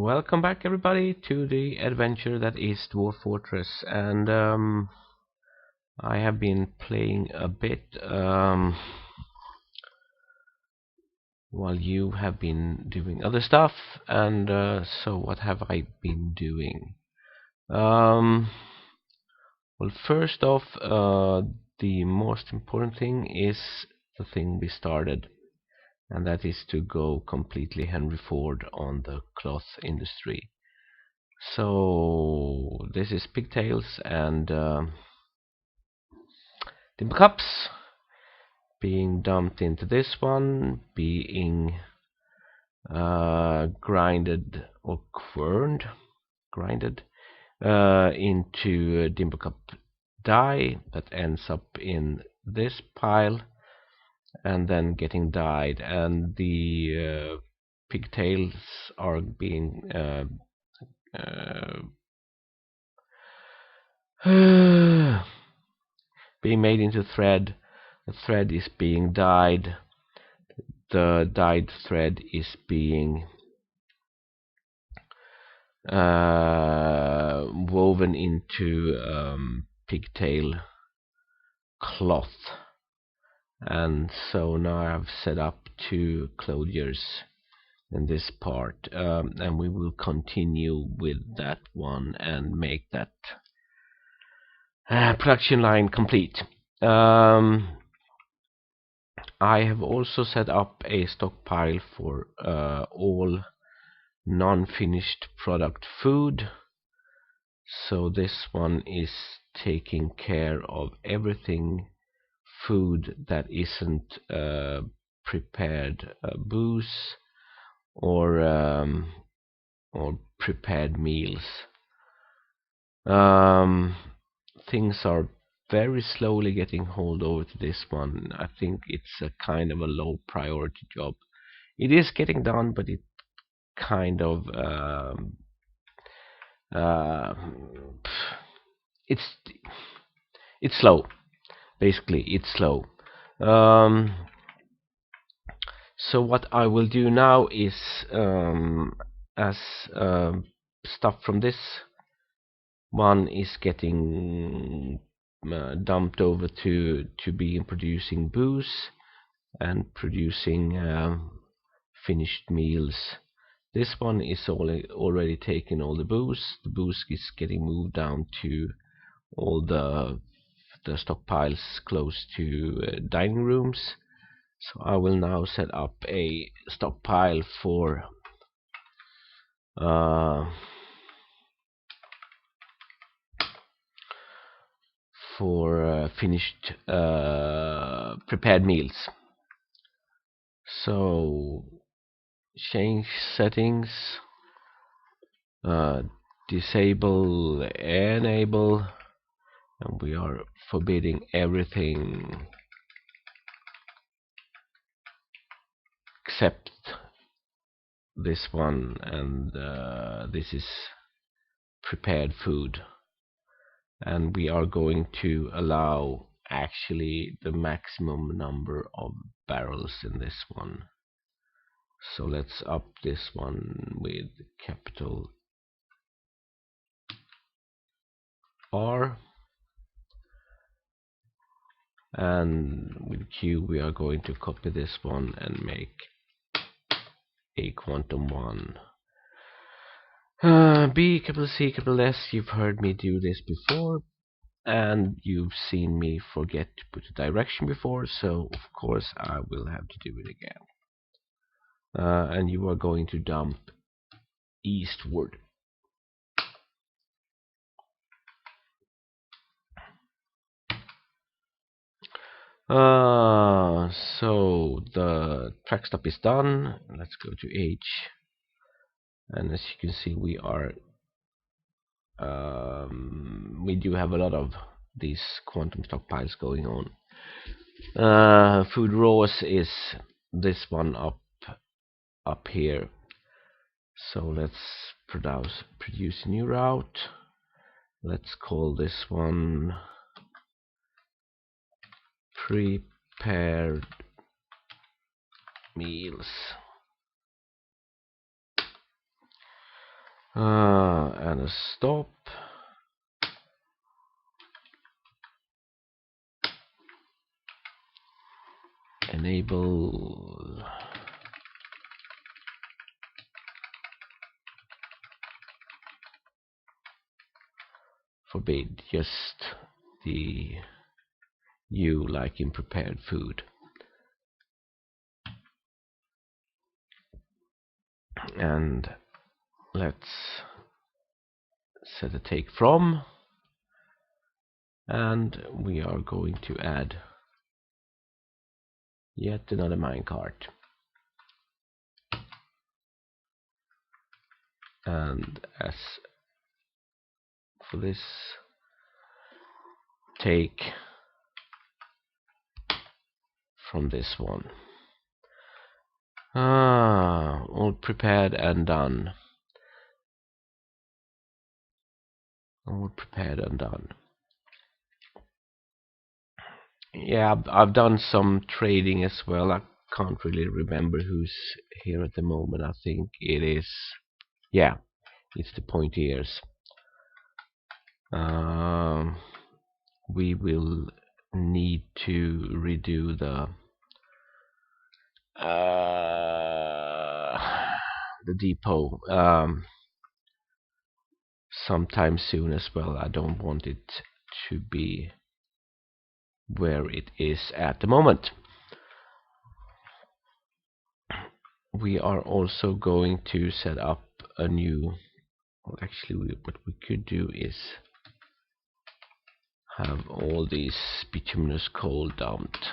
Welcome back everybody to the adventure that is Dwarf Fortress, and I have been playing a bit while you have been doing other stuff, and so what have I been doing? Well, first off, the most important thing is the thing we started, and that is to go completely Henry Ford on the cloth industry. So this is pigtails and timber cups being dumped into this one, being grinded or grinded into timber cup dye that ends up in this pile and then getting dyed, and the pigtails are being being made into thread. The thread is being dyed. The dyed thread is being woven into pigtail cloth. And so now I've set up 2 clothiers in this part, and we will continue with that one and make that production line complete. I have also set up a stockpile for all non-finished product food, so this one is taking care of everything food that isn't prepared booze or prepared meals. Things are very slowly getting hold over to this one. I think it's a kind of a low priority job. It is getting done, but it kind of it's slow. Basically, it's slow. So what I will do now is, as stuff from this one is getting dumped over to be producing booze and producing finished meals. This one is already taking all the booze. The booze is getting moved down to all the stockpiles close to dining rooms. So I will now set up a stockpile for finished prepared meals. So change settings, disable, enable, and we are forbidding everything except this one, and this is prepared food, and we are going to allow actually the maximum number of barrels in this one. So let's up this one with capital R, and with Q we are going to copy this one and make a quantum 1. B, capital C, capital S. You've heard me do this before, and you've seen me forget to put a direction before, so of course I will have to do it again. And you are going to dump eastward. So the track stop is done. Let's go to H, and as you can see, we are we do have a lot of these quantum stockpiles going on. Food raws is this one up here. So let's produce a new route. Let's call this one prepared meals. and a stop. Enable. Forbid just the you like in prepared food. And let's set a take from, and we are going to add yet another minecart. And as for this, take from this one. All prepared and done. All prepared and done. Yeah, I've done some trading as well. I can't really remember who's here at the moment. I think it is, yeah, it's the pointiers. We will need to redo the depot sometime soon as well. I don't want it to be where it is at the moment. We are also going to set up a new, well, actually what we could do is have all these bituminous coal dumped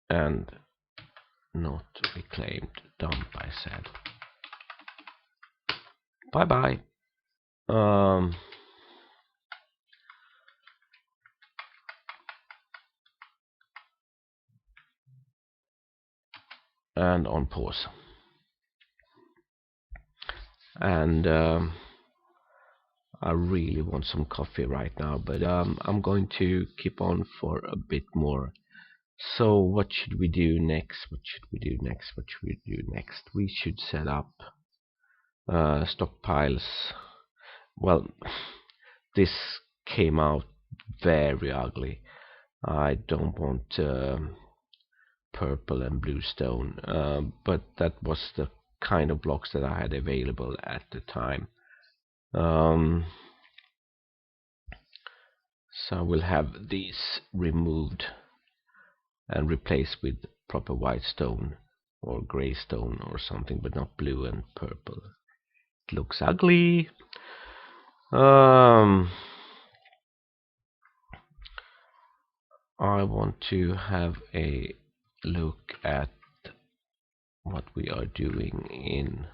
and not reclaimed. Dump, I said. Bye bye. And on pause. And I really want some coffee right now, but I'm going to keep on for a bit more. So what should we do next? What should we do next? What should we do next? We should set up stockpiles. Well, this came out very ugly. I don't want purple and blue stone, but that was the kind of blocks that I had available at the time. So I will have these removed and replaced with proper white stone or grey stone or something, but not blue and purple. It looks ugly. I want to have a look at what we are doing in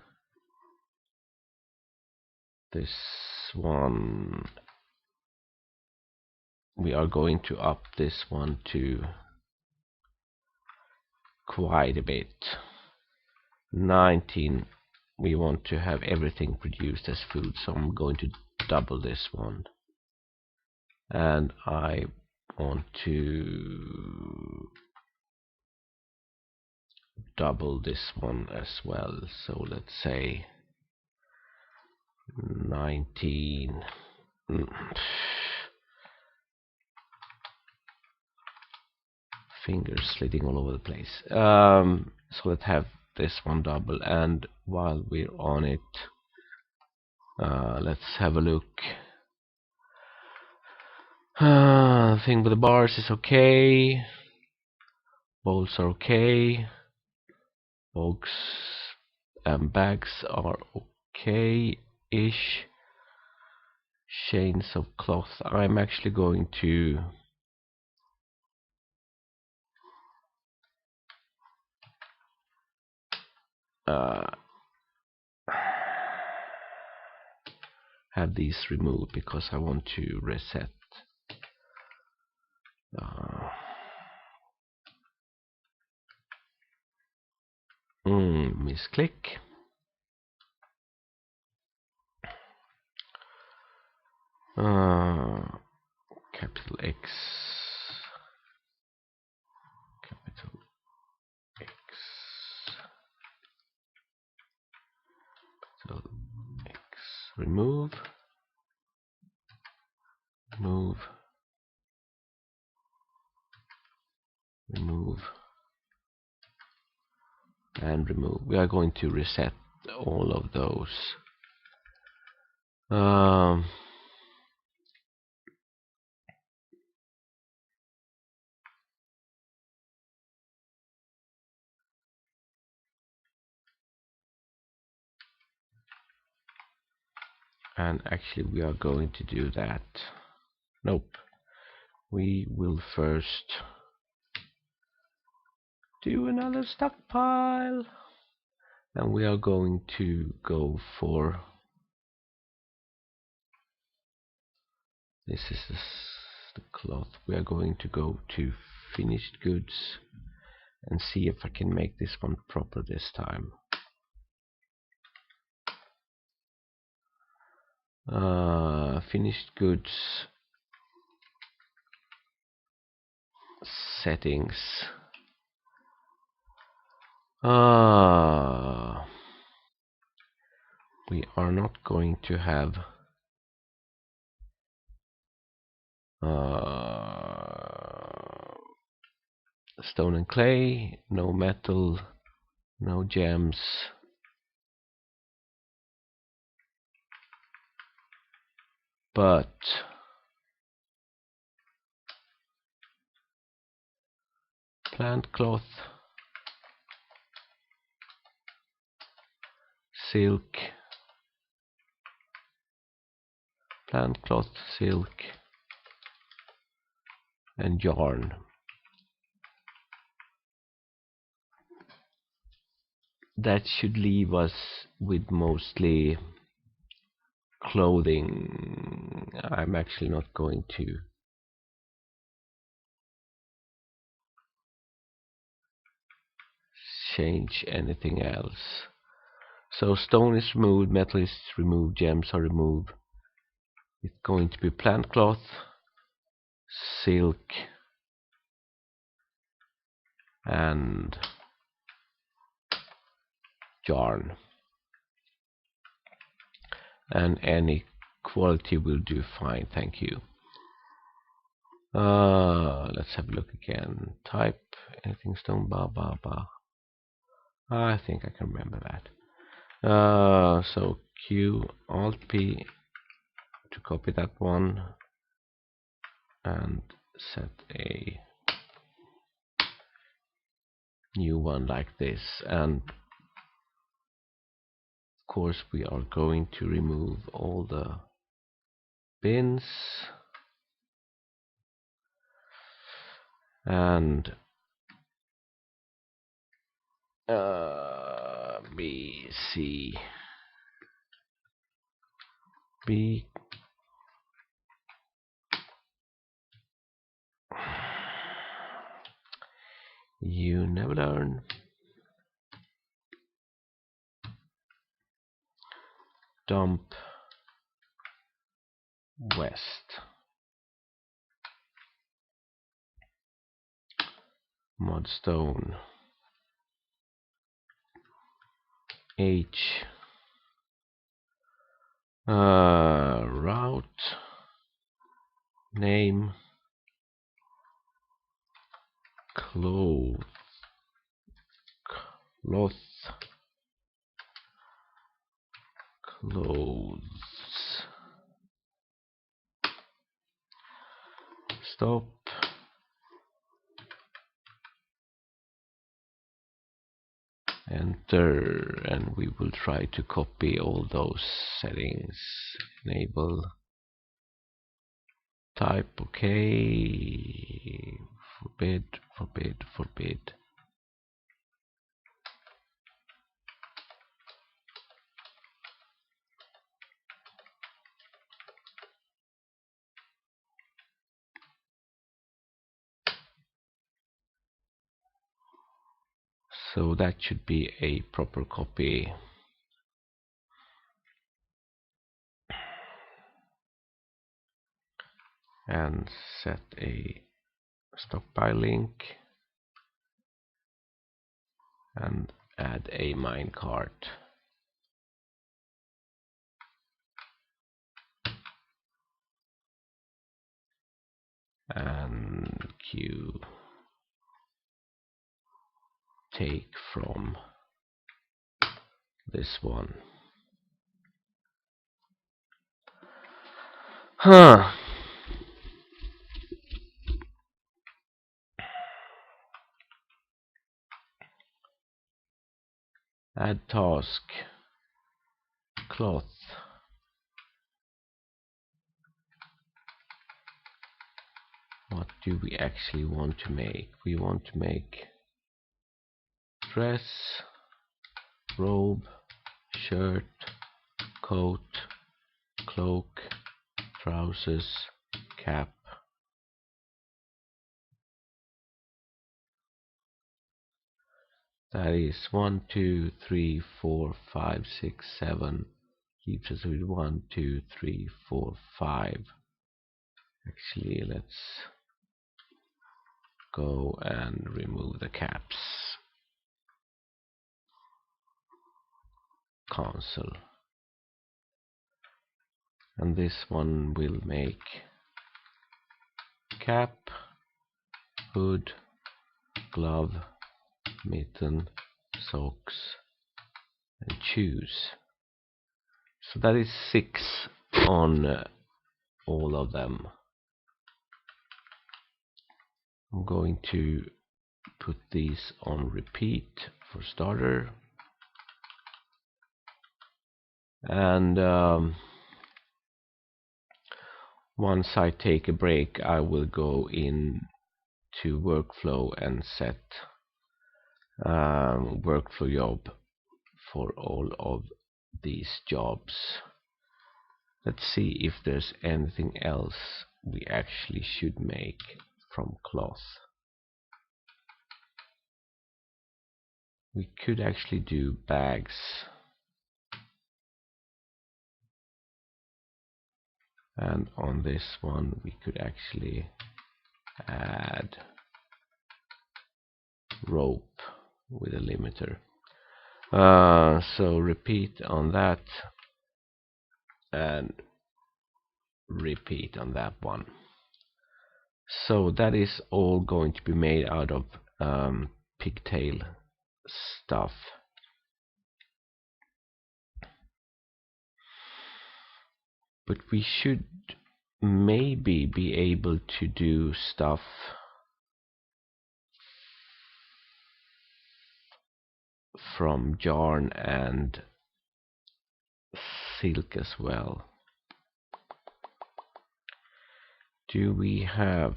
this one. We are going to up this one to quite a bit. 19. We want to have everything produced as food, so I'm going to double this one. And I want to double this one as well. So let's say 19. Fingers sliding all over the place. So let's have this one double, and while we're on it, let's have a look. Thing with the bars is okay. Bolts are okay. Bogs and bags are okay-ish. Chains of cloth. I'm actually going to have these removed because I want to reset. Misclick. Capital X. Capital X. remove, remove, remove, and remove. We are going to reset all of those. And actually we are going to do that. Nope. We will first do another stockpile. And we are going to go for this is the cloth. We are going to go to finished goods and see if I can make this one proper this time. Finished goods settings. We are not going to have stone and clay, no metal, no gems, but plant cloth, silk, plant cloth, silk, and yarn. That should leave us with mostly clothing. I'm actually not going to change anything else. So stone is removed, metal is removed, gems are removed. It's going to be plant cloth, silk, and yarn. And any quality will do fine, thank you. Let's have a look again. Type anything stone, I think I can remember that. So Q Alt P to copy that one and set a new one like this. And of course we are going to remove all the bins and B, C, B, you never learn. Dump west, mudstone, H, route, name, cloth, clothes, stop, enter, and we will try to copy all those settings. Enable type, okay, forbid, forbid, forbid. So that should be a proper copy. And set a stockpile link and add a minecart. and Q take from this one. Add task, cloth. What do we actually want to make? We want to make dress, robe, shirt, coat, cloak, trousers, cap. That is 1, 2, 3, 4, 5, 6, 7. Keeps us with 1, 2, 3, 4, 5. Actually, let's go and remove the caps. Cancel. And this one will make cap, hood, glove, mitten, socks, and shoes. So that is 6 on all of them. I'm going to put these on repeat for starter, and once I take a break, I will go in to workflow and set workflow job for all of these jobs. Let's see if there's anything else we actually should make from cloth. We could actually do bags. And on this one we could actually add rope with a limiter. So repeat on that and repeat on that one. So that is all going to be made out of pigtail stuff. But we should maybe be able to do stuff from yarn and silk as well. Do we have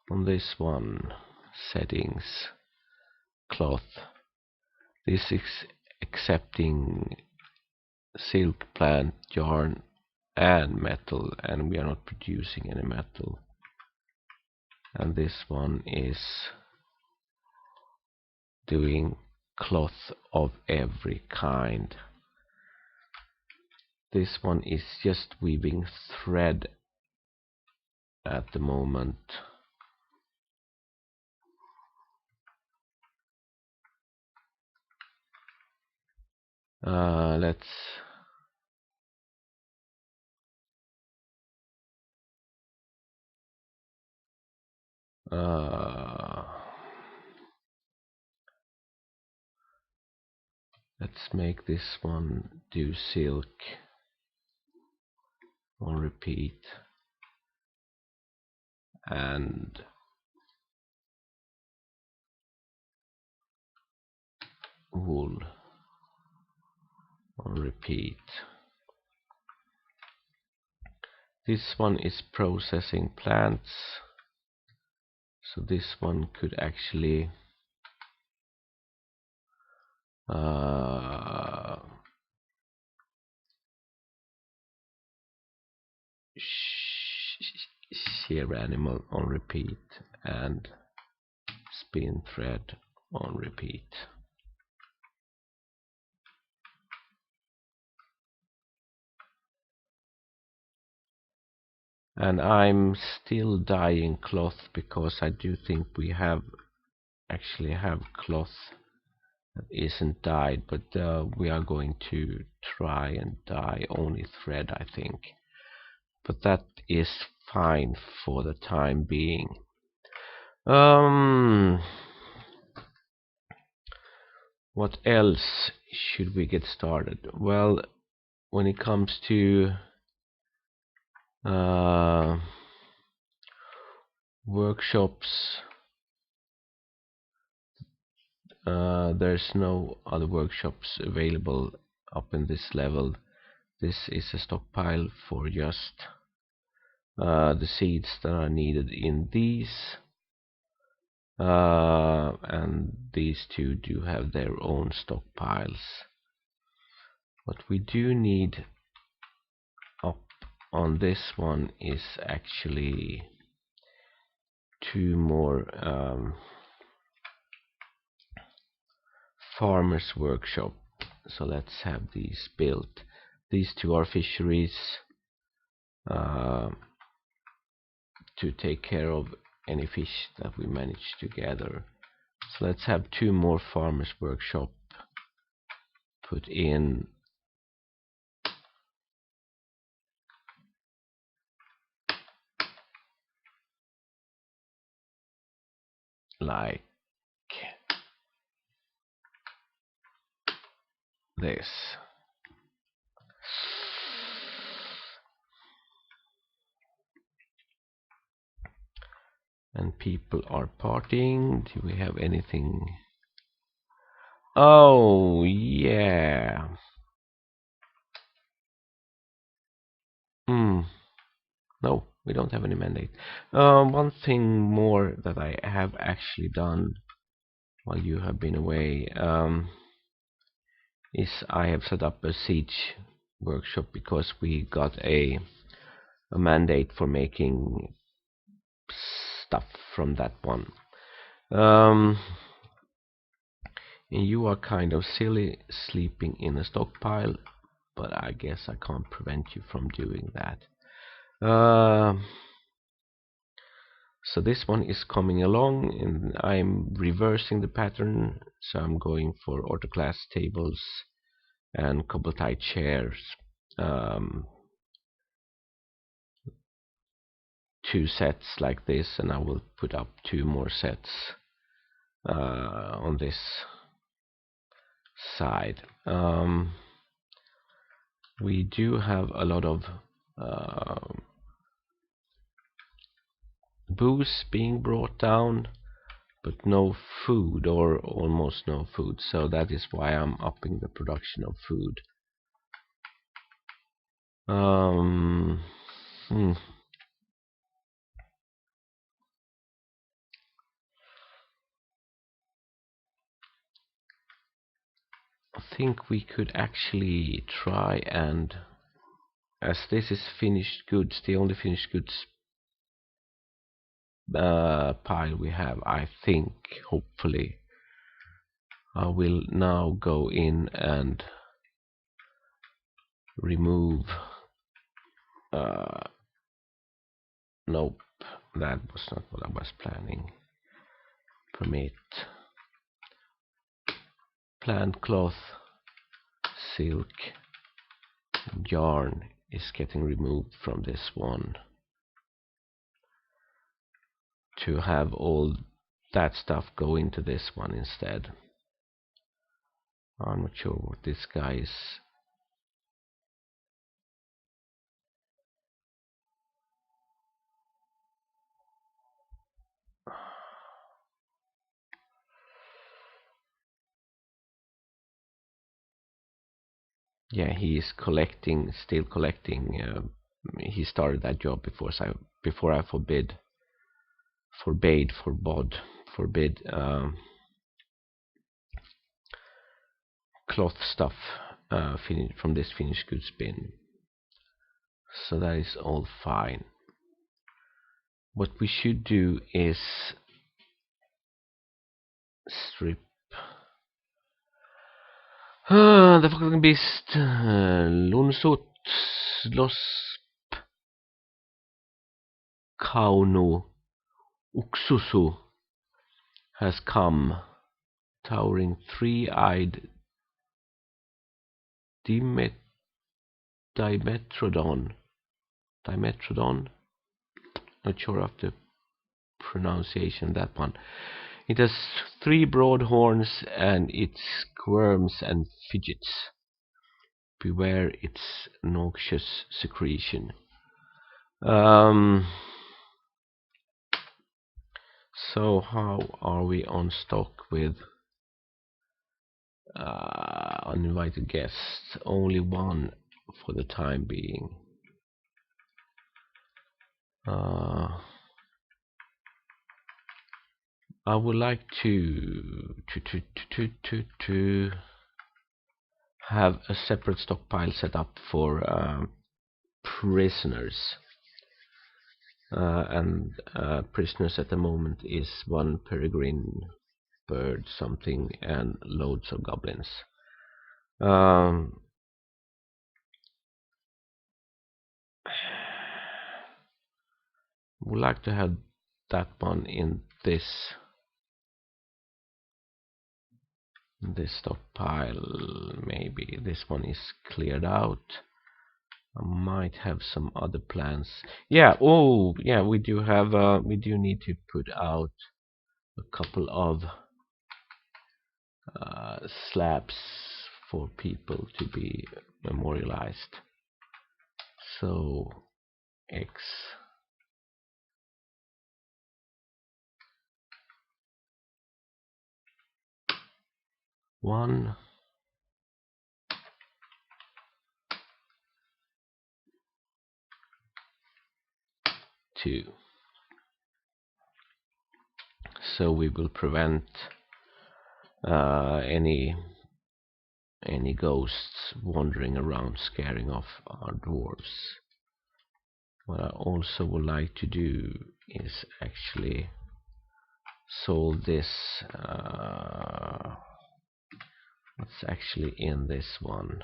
on this one settings cloth? This is accepting silk, plant, yarn and metal, and we are not producing any metal. And this one is doing cloth of every kind. This one is just weaving thread at the moment. Let's make this one do silk on repeat and wool on repeat. This one is processing plants, so this one could actually shear animal on repeat and spin thread on repeat. And I'm still dyeing cloth because I do think we actually have cloth that isn't dyed, but we are going to try and dye only thread, I think. But that is fine for the time being. What else should we get started? Well, when it comes to workshops, there's no other workshops available up in this level. This is a stockpile for just the seeds that are needed in these, and these two do have their own stockpiles. What we do need up on this one is actually two more farmers workshop. So let's have these built. These two are fisheries to take care of any fish that we manage to gather. So let's have two more farmers workshop put in. Like this. And people are partying. Do we have anything? Oh yeah. No, we don't have any mandate. One thing more that I have actually done while you have been away is I have set up a siege workshop because we got a mandate for making stuff from that one. And you are kind of silly sleeping in a stockpile, but I guess I can't prevent you from doing that. So this one is coming along, and I'm reversing the pattern, so I'm going for autoclass tables and cobble tie chairs. Two sets like this, and I will put up two more sets on this side. We do have a lot of booze being brought down, but no food, or almost no food, so that is why I'm upping the production of food. I think we could actually try and, as this is finished goods, the only finished goods pile we have, I think, hopefully, I will now go in and remove nope, that was not what I was planning. Permit plant cloth, silk, yarn is getting removed from this one to have all that stuff go into this one instead. I'm not sure what this guy is. Yeah, he is collecting, still collecting. He started that job before I forbid cloth stuff from this finished goods bin. So that is all fine. What we should do is strip the fucking beast. Lunsut Slosp Kauno Uksusu has come, towering three-eyed Dimetrodon. not sure of the pronunciation of that one. It has 3 broad horns and it squirms and fidgets. Beware its noxious secretion. So how are we on stock with uninvited guests? Only one for the time being. I would like to have a separate stockpile set up for prisoners. And prisoners at the moment is 1 peregrine bird something and loads of goblins. Would like to have that one in this stockpile. Maybe this one is cleared out. I might have some other plans. Yeah, oh yeah, we do have we do need to put out a couple of slabs for people to be memorialized. So X 1, 2. So we will prevent any ghosts wandering around scaring off our dwarves. What I also would like to do is actually solve this. What's actually in this one?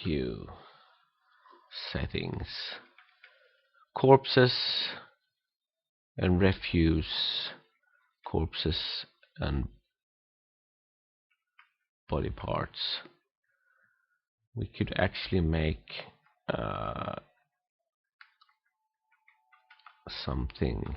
Q settings, corpses and refuse, corpses and body parts. We could actually make something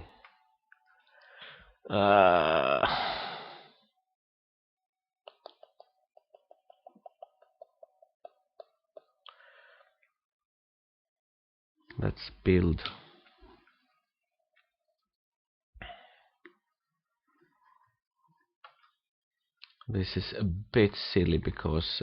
let's build this. Is a bit silly because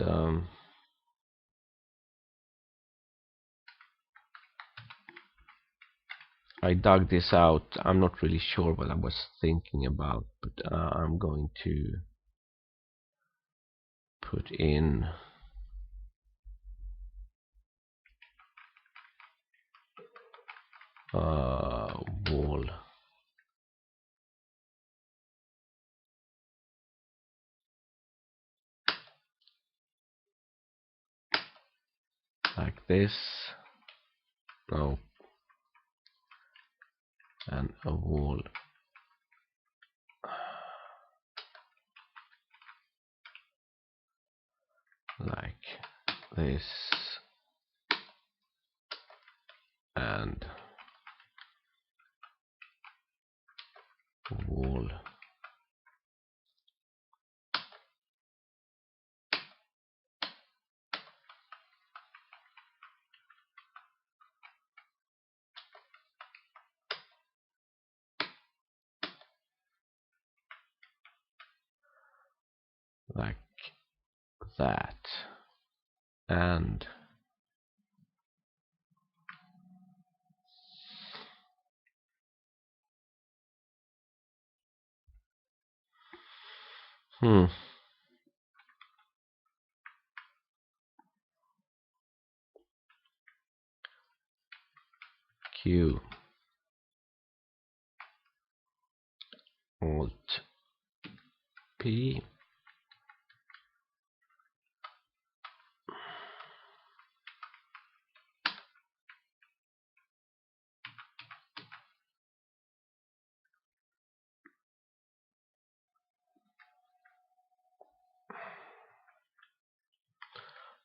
I dug this out. I'm not really sure what I was thinking about, but I'm going to put in wall like this. No, and a wall like this, and a wall like that, and Q Alt P,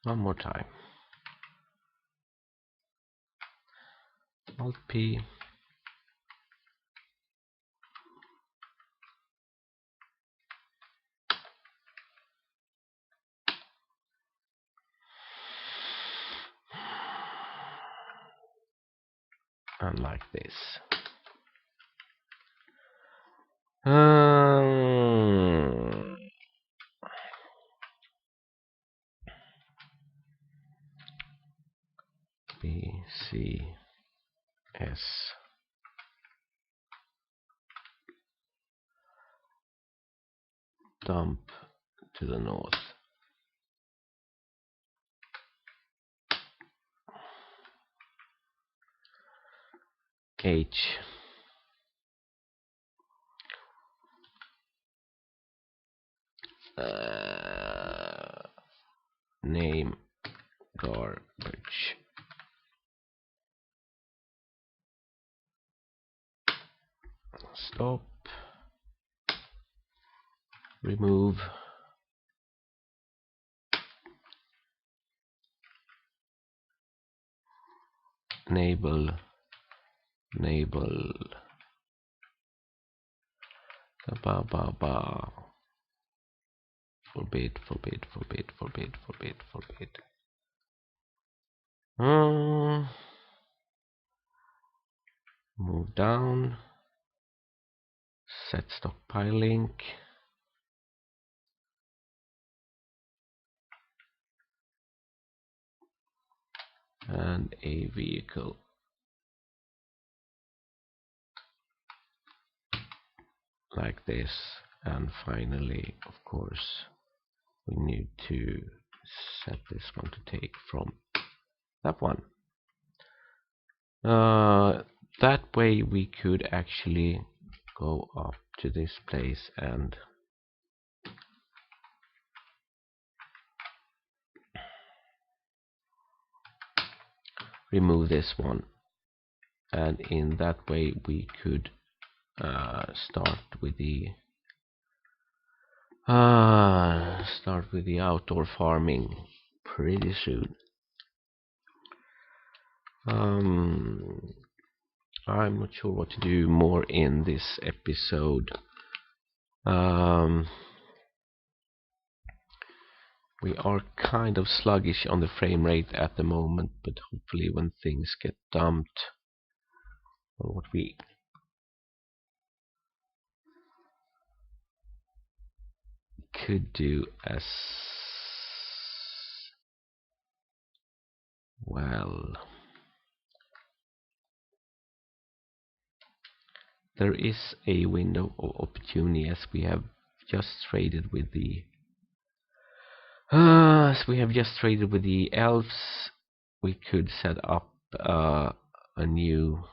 one more time. Alt P. And like this. B, C, S. Dump to the north. H. Name garbage. Stop. Remove. Enable. Enable. Ba ba ba. Forbid, forbid, forbid, forbid, forbid, forbid. Move down. Set stockpile link. And a vehicle. Like this. And finally, of course, we need to set this one to take from that one. That way we could actually go up to this place and remove this one, and in that way we could start with the outdoor farming pretty soon. I'm not sure what to do more in this episode. We are kind of sluggish on the frame rate at the moment, but hopefully when things get dumped, or what we could do as well. There is a window of opportunity as we have just traded with the elves. We could set up a new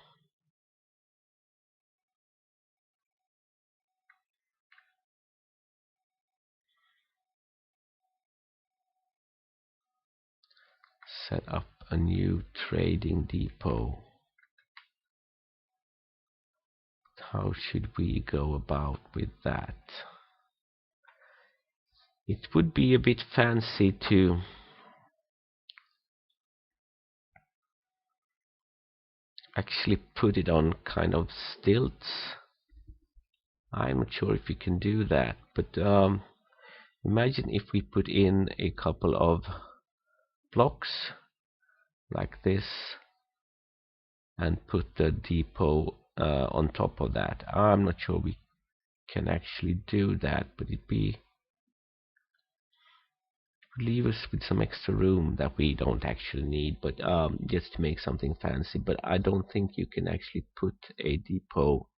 trading depot. How should we go about with that? It would be a bit fancy to actually put it on kind of stilts. I'm not sure if we can do that, but imagine if we put in a couple of blocks like this and put the depot on top of that. I'm not sure we can actually do that, but it would leave us with some extra room that we don't actually need, but just to make something fancy. But I don't think you can actually put a depot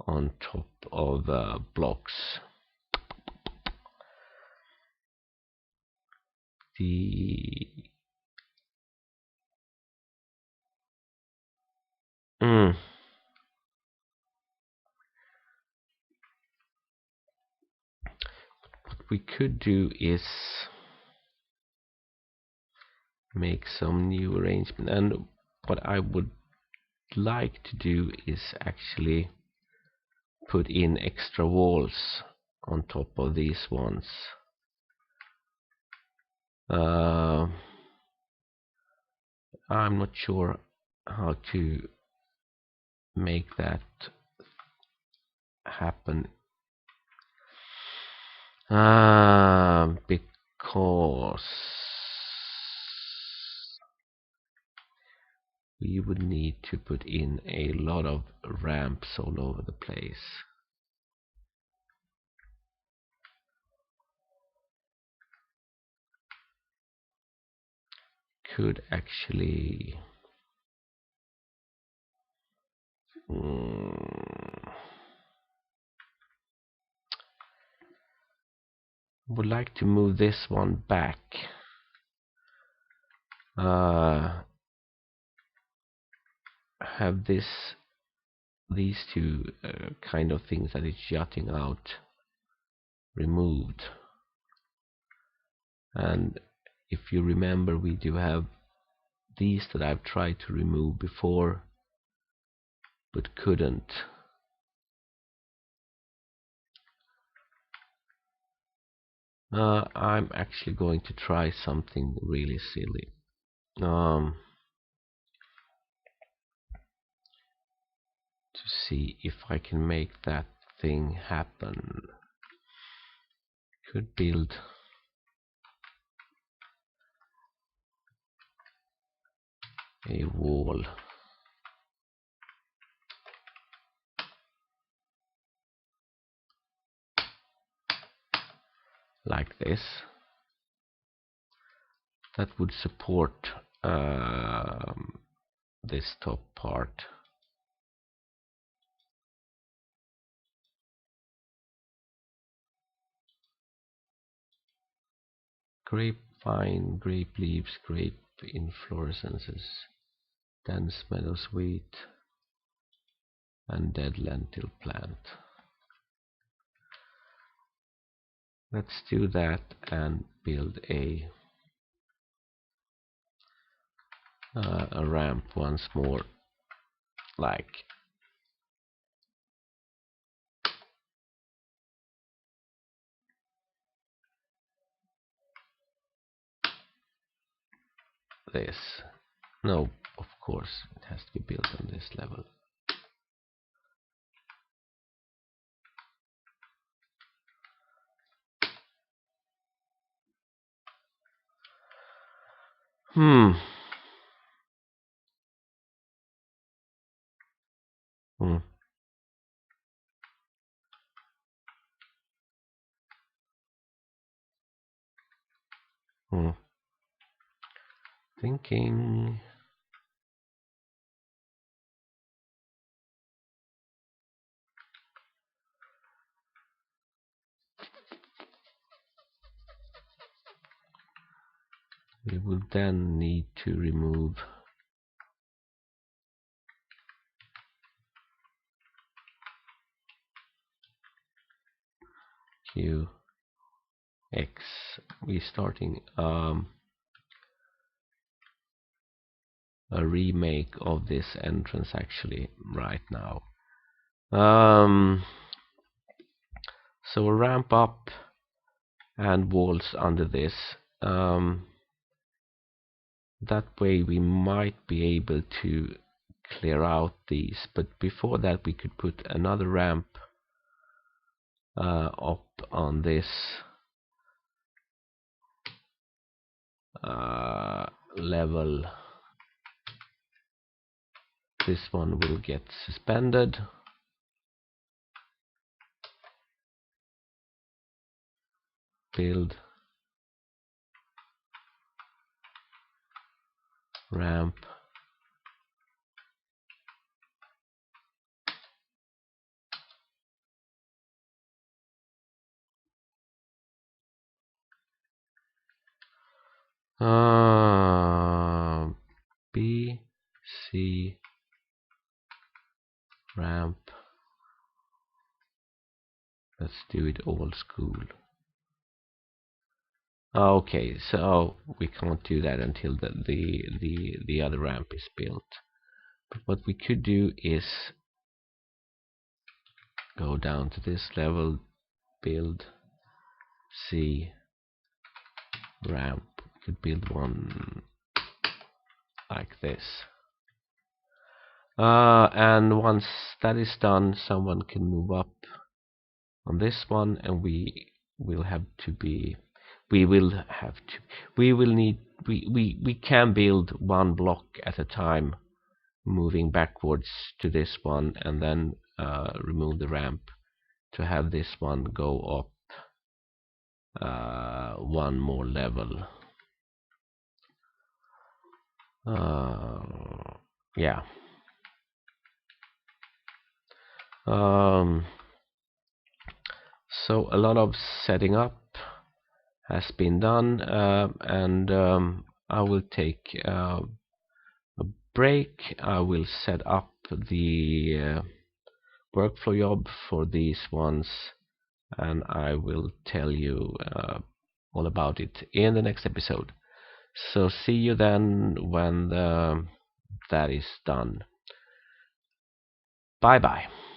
on top of blocks. What we could do is make some new arrangement, and what I would like to do is actually put in extra walls on top of these ones, I'm not sure how to make that happen, because we would need to put in a lot of ramps all over the place. Could actually would like to move this one back. Have these two kind of things that it's jutting out removed. And if you remember, we do have these that I've tried to remove before but couldn't. I'm actually going to try something really silly. To see if I can make that thing happen. Could build a wall like this that would support this top part. Grapevine, grape leaves, grape inflorescences, dense meadows wheat, and dead lentil plant. Let's do that and build a ramp once more, like this. No, of course, it has to be built on this level. Hmm. Hmm. Hmm. Thinking. We will then need to remove Q X. We're starting a remake of this entrance actually right now. So a ramp up and walls under this. That way we might be able to clear out these, but before that we could put another ramp up on this level. This one will get suspended. Build ramp. B, C, ramp. Let's do it old school. Okay, so we can't do that until the other ramp is built. But what we could do is go down to this level, build C ramp. We could build one like this. And once that is done, someone can move up on this one, and we will need, we can build one block at a time, moving backwards to this one, and then remove the ramp to have this one go up one more level. Yeah. So a lot of setting up has been done, and I will take a break. I will set up the workflow job for these ones, and I will tell you all about it in the next episode. So see you then when that is done. Bye bye.